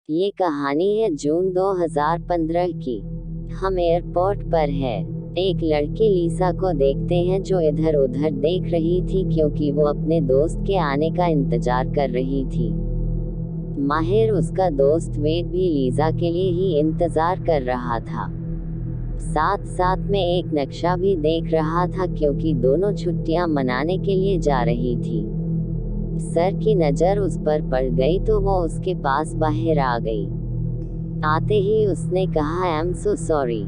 ये कहानी है जून 2015 की। हम एयरपोर्ट पर है। एक लड़की लीसा को देखते हैं जो इधर उधर देख रही थी क्योंकि वो अपने दोस्त के आने का इंतजार कर रही थी। माहिर उसका दोस्त वेट भी लीसा के लिए ही इंतजार कर रहा था। साथ साथ में एक नक्शा भी देख रहा था क्योंकि दोनों छुट्टियां मनाने के लिए जा रही थी। सर की नज़र उस पर पड़ गई तो वो उसके पास बाहर आ गई। आते ही उसने कहा I am so sorry,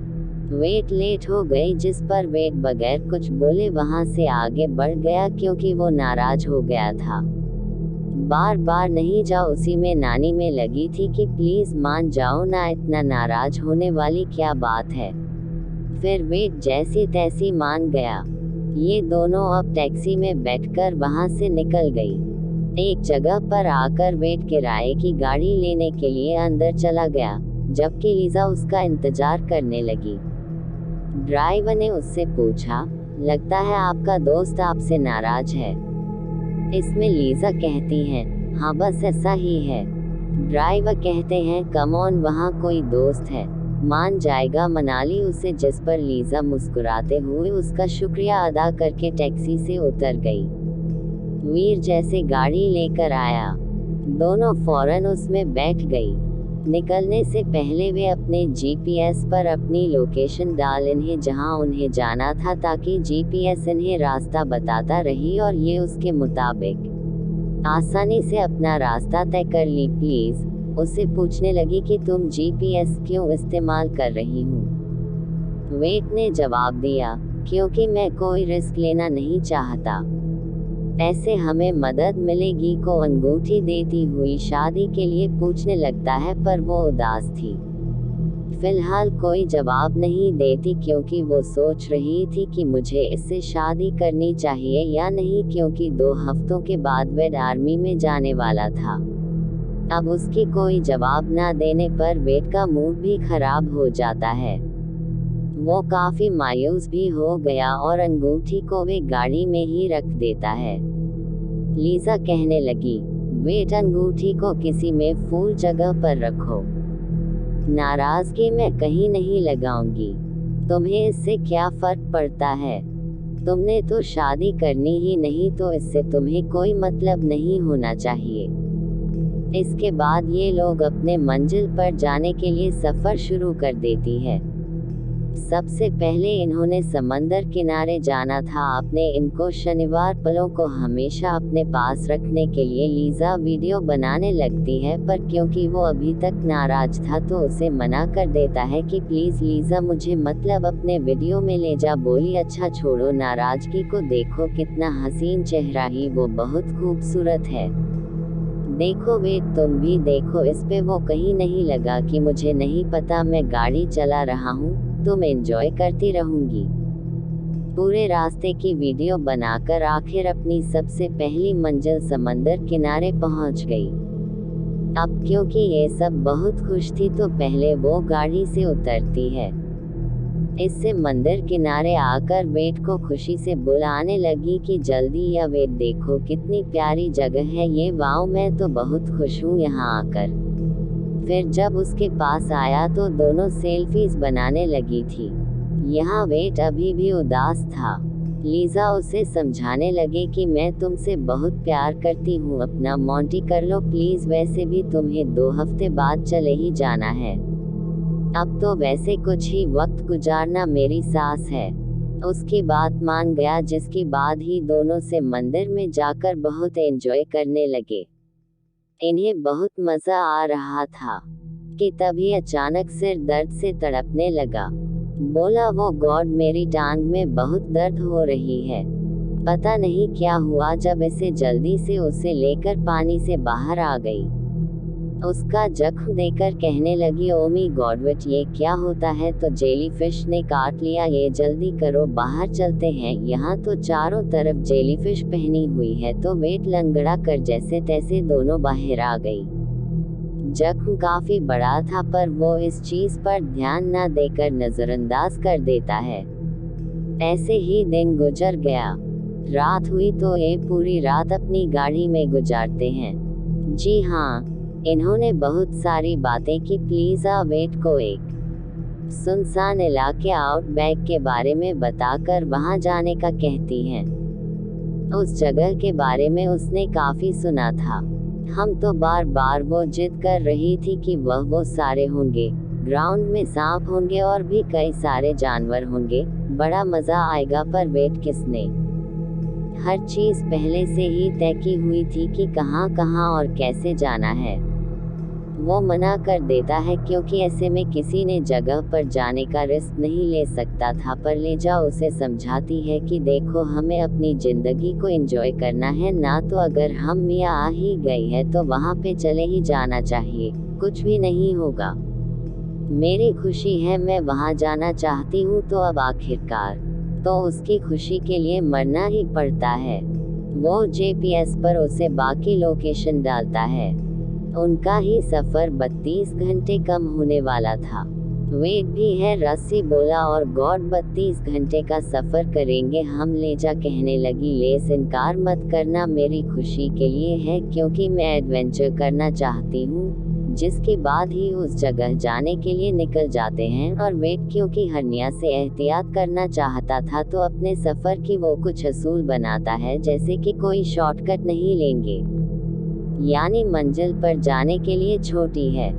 wait late हो गई, जिस पर वेट बगैर कुछ बोले वहां से आगे बढ़ गया क्योंकि वो नाराज हो गया था। बार बार नहीं जाओ उसी में नानी में लगी थी कि प्लीज मान जाओ ना, इतना नाराज होने वाली क्या बात है। फिर वेट जैसी तैसी मान गया। ये दोनों अब टैक्सी में बैठकर वहां से निकल गई। एक जगह पर आकर वेट किराए की गाड़ी लेने के लिए अंदर चला गया, जबकि लीजा उसका इंतजार करने लगी। ड्राइवर ने उससे पूछा, लगता है आपका दोस्त आपसे नाराज है। इसमें लीजा कहती है, हाँ बस ऐसा ही है। ड्राइवर कहते हैं, कम ऑन, वहाँ कोई दोस्त है, मान जाएगा, मना ली उसे, जिस पर लीजा मुस्कुराते हुए उसका शुक्रिया अदा करके टैक्सी से उतर गई। वीर जैसे गाड़ी लेकर आया, दोनों फौरन उसमें बैठ गई। निकलने से पहले वे अपने जीपीएस पर अपनी लोकेशन डाल इन्हें जहां उन्हें जाना था, ताकि जीपीएस इन्हें रास्ता बताता रही और ये उसके मुताबिक आसानी से अपना रास्ता तय कर ली। प्लीज, उसे पूछने लगी कि तुम जीपीएस क्यों इस्तेमाल कर रही हो। वेट ने जवाब दिया, क्योंकि मैं कोई रिस्क लेना नहीं चाहता, ऐसे हमें मदद मिलेगी। को अंगूठी देती हुई शादी के लिए पूछने लगता है, पर वो उदास थी। फिलहाल कोई जवाब नहीं देती क्योंकि वो सोच रही थी कि मुझे इससे शादी करनी चाहिए या नहीं, क्योंकि 2 हफ्तों के बाद वेट आर्मी में जाने वाला था। अब उसकी कोई जवाब ना देने पर वेट का मूड भी खराब हो जाता है। वो काफी मायूस भी हो गया और अंगूठी को वे गाड़ी में ही रख देता है। लीजा कहने लगी, वेट अंगूठी को किसी में फूल जगह पर रखो, नाराजगी मैं कहीं नहीं लगाऊंगी, तुम्हें इससे क्या फर्क पड़ता है, तुमने तो शादी करनी ही नहीं, तो इससे तुम्हें कोई मतलब नहीं होना चाहिए। इसके बाद ये लोग अपने मंजिल पर जाने के लिए सफर शुरू कर देती है। सबसे पहले इन्होंने समंदर किनारे जाना था। आपने इनको शनिवार पलों को हमेशा अपने पास रखने के लिए लीजा वीडियो बनाने लगती है, पर क्योंकि वो अभी तक नाराज था तो उसे मना कर देता है कि प्लीज लीजा, मुझे मतलब अपने वीडियो में ले जा। बोली, अच्छा छोड़ो नाराजगी को, देखो कितना हसीन चेहरा ही, वो बहुत खूबसूरत है, देखो वेट तुम भी देखो इस पे। वो कहीं नहीं लगा कि मुझे नहीं पता, मैं गाड़ी चला रहा हूँ, तुम एंजॉय करती रहूंगी। पूरे रास्ते की वीडियो बनाकर आखिर अपनी सबसे पहली मंजिल समंदर किनारे पहुंच गई। अब क्योंकि ये सब बहुत खुश थी तो पहले वो गाड़ी से उतरती है। इससे मंदिर किनारे आकर वेट को खुशी से बुलाने लगी कि जल्दी या, वेट देखो कितनी प्यारी जगह है ये, वाओ मैं तो बहुत खुश हूँ यहाँ आकर। फिर जब उसके पास आया तो दोनों सेल्फीज बनाने लगी थी। यहाँ वेट अभी भी उदास था। लीजा उसे समझाने लगे कि मैं तुमसे बहुत प्यार करती हूँ, अपना मॉन्टी कर लो प्लीज, वैसे भी तुम्हें 2 हफ्ते बाद चले ही जाना है, अब तो वैसे कुछ ही वक्त गुजारना मेरी सास है। उसकी बात मान गया, जिसके बाद ही दोनों से मंदिर में जाकर बहुत एंजॉय करने लगे। इन्हें बहुत मजा आ रहा था कि तभी अचानक सिर दर्द से तड़पने लगा। बोला वो, गॉड मेरी टांग में बहुत दर्द हो रही है, पता नहीं क्या हुआ। जब इसे जल्दी से उसे लेकर पानी से बाहर आ गई। उसका जख्म देखकर कहने लगी, ओ मी गॉड वेट ये क्या होता है, तो जेलीफिश ने काट लिया, ये जल्दी करो बाहर चलते हैं, यहाँ तो चारों तरफ जेलीफिश पहनी हुई है। तो वेट लंगड़ा कर जैसे तैसे दोनों बाहर आ गई। जख्म काफी बड़ा था पर वो इस चीज पर ध्यान न देकर नजरअंदाज कर देता है। ऐसे ही दिन गुजर गया। रात हुई तो ये पूरी रात अपनी गाड़ी में गुजारते हैं। जी हाँ, इन्होंने बहुत सारी बातें की, प्लीज आ वेट को एक सुनसान इलाके आउटबैक के बारे में बताकर वहां जाने का कहती हैं। उस जगह के बारे में उसने काफी सुना था। हम तो बार बार वो जिद कर रही थी कि वो सारे होंगे, ग्राउंड में सांप होंगे और भी कई सारे जानवर होंगे, बड़ा मजा आएगा। पर वेट किसने हर चीज पहले से ही तय की हुई थी कि कहाँ कहाँ और कैसे जाना है। वो मना कर देता है क्योंकि ऐसे में किसी ने जगह पर जाने का रिस्क नहीं ले सकता था। पर लेजा उसे समझाती है कि देखो, हमें अपनी जिंदगी को एंजॉय करना है ना, तो अगर हम यहाँ आ ही गई है तो वहाँ पे चले ही जाना चाहिए, कुछ भी नहीं होगा। मेरी खुशी है, मैं वहाँ जाना चाहती हूँ। तो अब आखिरकार तो उसकी खुशी के लिए मरना ही पड़ता है। वो जीपीएस पर उसे बाकी लोकेशन डालता है। उनका ही सफर 32 घंटे कम होने वाला था। वेट भी है, रस्सी बोला, और गॉड 32 घंटे का सफर करेंगे हम। लेजा कहने लगी, लेस इनकार मत करना, मेरी खुशी के लिए है क्योंकि मैं एडवेंचर करना चाहती हूँ। जिसके बाद ही उस जगह जाने के लिए निकल जाते हैं। और वेट क्योंकि हर्निया से एहतियात करना चाहता था तो अपने सफर की वो कुछ असूल बनाता है, जैसे कि कोई शॉर्टकट नहीं लेंगे, यानी मंजिल पर जाने के लिए छोटी है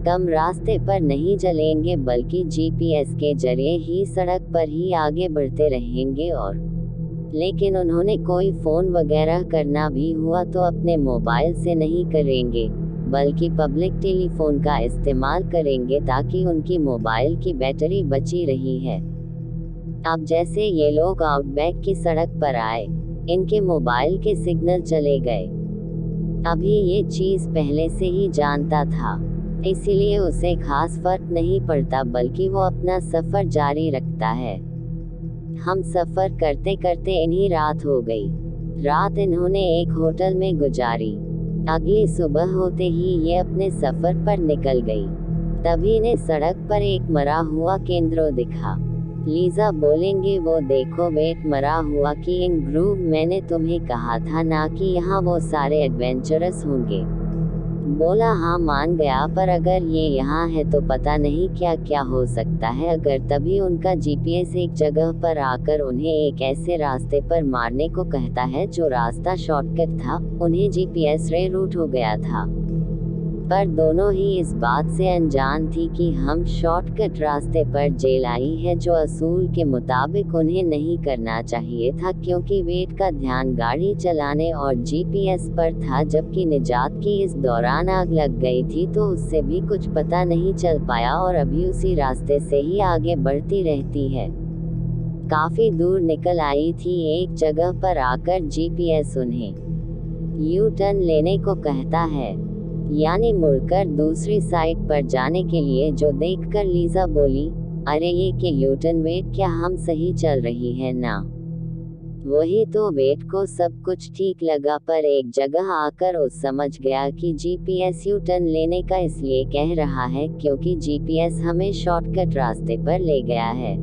कम रास्ते पर नहीं चलेंगे, बल्कि जीपीएस के जरिए ही सड़क पर ही आगे बढ़ते रहेंगे। और लेकिन उन्होंने कोई फोन वगैरह करना भी हुआ तो अपने मोबाइल से नहीं करेंगे, बल्कि पब्लिक टेलीफोन का इस्तेमाल करेंगे, ताकि उनकी मोबाइल की बैटरी बची रही है। अब जैसे ये लोग आउटबैक की सड़क पर आए, इनके मोबाइल के सिग्नल चले गए। अभी ये चीज पहले से ही जानता था, इसीलिए उसे खास फर्क नहीं पड़ता, बल्कि वो अपना सफर जारी रखता है। हम सफर करते करते इन्हीं रात हो गई। रात इन्होंने एक होटल में गुजारी। अगली सुबह होते ही ये अपने सफर पर निकल गई। तभी इन्हें सड़क पर एक मरा हुआ केंद्रो दिखा। लीजा बोलेंगे, वो देखो वेट, मरा हुआ किंग ग्रूव, मैंने तुम्हें कहा था ना कि यहाँ वो सारे एडवेंचरस होंगे। बोला हाँ, मान गया, पर अगर ये यहाँ है तो पता नहीं क्या क्या हो सकता है। अगर तभी उनका जीपीएस एक जगह पर आकर उन्हें एक ऐसे रास्ते पर मारने को कहता है जो रास्ता शॉर्टकट था, उन्हें जीपीएस रे रूट हो गया था। पर दोनों ही इस बात से अनजान थी कि हम शॉर्टकट रास्ते पर जेल आई है, जो असूल के मुताबिक उन्हें नहीं करना चाहिए था, क्योंकि वेट का ध्यान गाड़ी चलाने और जीपीएस पर था, जबकि निजात की इस दौरान आग लग गई थी तो उससे भी कुछ पता नहीं चल पाया और अभी उसी रास्ते से ही आगे बढ़ती रहती है। काफी दूर निकल आई थी, एक जगह पर आकर जीपीएस उन्हें यू टर्न लेने को कहता है, यानी मुड़कर दूसरी साइड पर जाने के लिए, जो देखकर लीजा बोली, अरे ये के यूटर्न वेट, क्या हम सही चल रही है ना? वही तो वेट को सब कुछ ठीक लगा, पर एक जगह आकर उस समझ गया कि जीपीएस यू टर्न लेने का इसलिए कह रहा है क्योंकि जीपीएस हमें शॉर्टकट रास्ते पर ले गया है,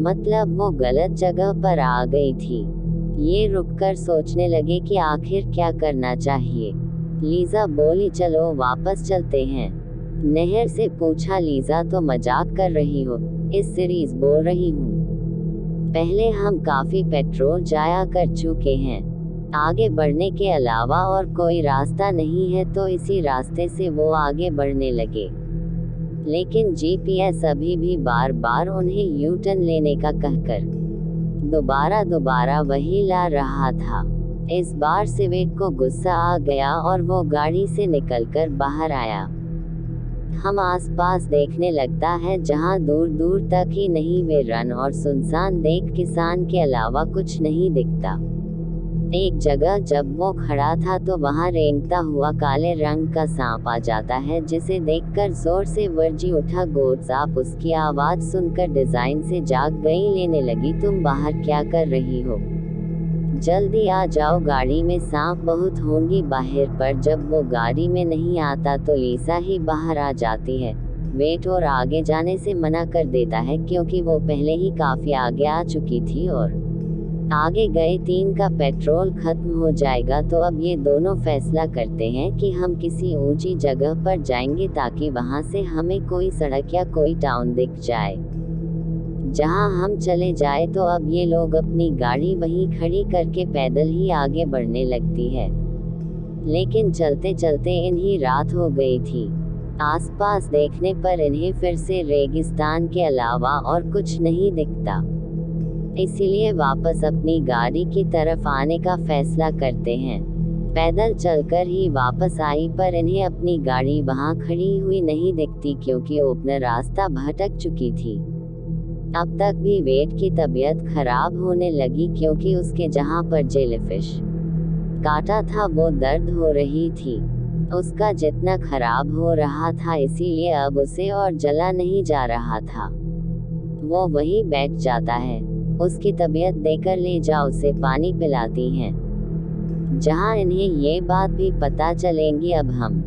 मतलब वो गलत जगह पर आ गई थी। ये रुककर सोचने लगे कि आखिर क्या करना चाहिए। लीजा बोली, चलो वापस चलते हैं। नहर से पूछा, लीजा तो मजाक कर रही हो? इस सीरीज बोल रही हूँ। पहले हम काफी पेट्रोल जाया कर चुके हैं, आगे बढ़ने के अलावा और कोई रास्ता नहीं है, तो इसी रास्ते से वो आगे बढ़ने लगे। लेकिन जीपीएस अभी भी बार बार उन्हें यू टर्न लेने का कहकर दोबारा वही ला रहा था। इस बार से वेट को गुस्सा आ गया और वो गाड़ी से निकलकर बाहर आया। हम आसपास देखने लगता है, जहां दूर दूर तक ही नहीं वे रन और सुनसान देख किसान के अलावा कुछ नहीं दिखता। एक जगह जब वो खड़ा था तो वहां रेंगता हुआ काले रंग का सांप आ जाता है, जिसे देखकर जोर से वर्जी उठा गोद सांप उसकी आवाज सुनकर डिजाइन से जाग गई। लेने लगी, तुम बाहर क्या कर रही हो? जल्दी आ जाओ, गाड़ी में सांप बहुत होंगी बाहर। पर जब वो गाड़ी में नहीं आता तो लीसा ही बाहर आ जाती है। वेट और आगे जाने से मना कर देता है क्योंकि वो पहले ही काफी आगे आ चुकी थी और आगे गए 3 का पेट्रोल खत्म हो जाएगा तो अब ये दोनों फैसला करते हैं कि हम किसी ऊंची जगह पर जाएंगे ताकि वहां से हमें कोई सड़क या कोई टाउन दिख जाए जहां हम चले जाए। तो अब ये लोग अपनी गाड़ी वहीं खड़ी करके पैदल ही आगे बढ़ने लगती है। लेकिन चलते चलते इन्हीं रात हो गई थी। आसपास देखने पर इन्हें फिर से रेगिस्तान के अलावा और कुछ नहीं दिखता, इसीलिए वापस अपनी गाड़ी की तरफ आने का फैसला करते हैं। पैदल चलकर ही वापस आई पर इन्हें अपनी गाड़ी वहां खड़ी हुई नहीं दिखती क्योंकि ओपनर रास्ता भटक चुकी थी। अब तक भी वेट की तबीयत खराब होने लगी क्योंकि उसके जहां पर जेलीफिश काटा था वो दर्द हो रही थी। उसका जितना खराब हो रहा था इसीलिए अब उसे और जला नहीं जा रहा था। वो वहीं बैठ जाता है। उसकी तबीयत देखकर ले जा उसे पानी पिलाती हैं, जहां इन्हें ये बात भी पता चलेंगी अब हम